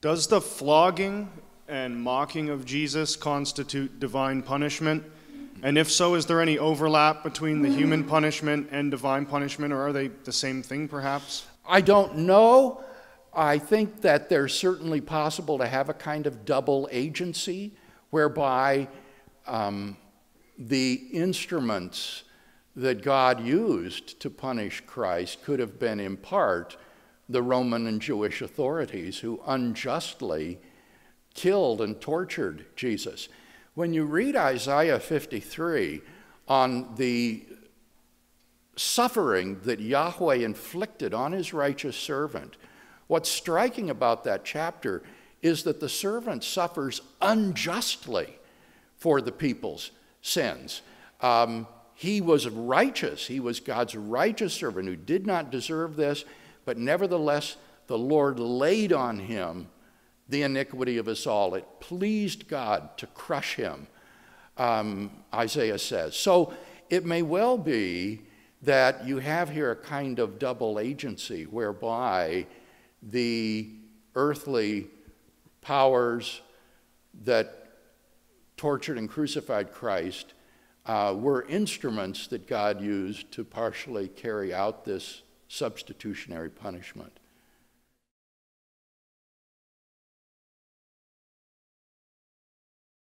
Does the flogging and mocking of Jesus constitute divine punishment? And if so, is there any overlap between the human punishment and divine punishment, or are they the same thing, perhaps? I don't know. I think that there's certainly possible to have a kind of double agency whereby the instruments that God used to punish Christ could have been in part the Roman and Jewish authorities who unjustly killed and tortured Jesus. When you read Isaiah 53 on the suffering that Yahweh inflicted on his righteous servant, what's striking about that chapter is that the servant suffers unjustly for the people's sins. He was righteous. He was God's righteous servant who did not deserve this, but nevertheless, the Lord laid on him the iniquity of us all. It pleased God to crush him, Isaiah says. So it may well be that you have here a kind of double agency whereby the earthly powers that tortured and crucified Christ were instruments that God used to partially carry out this substitutionary punishment.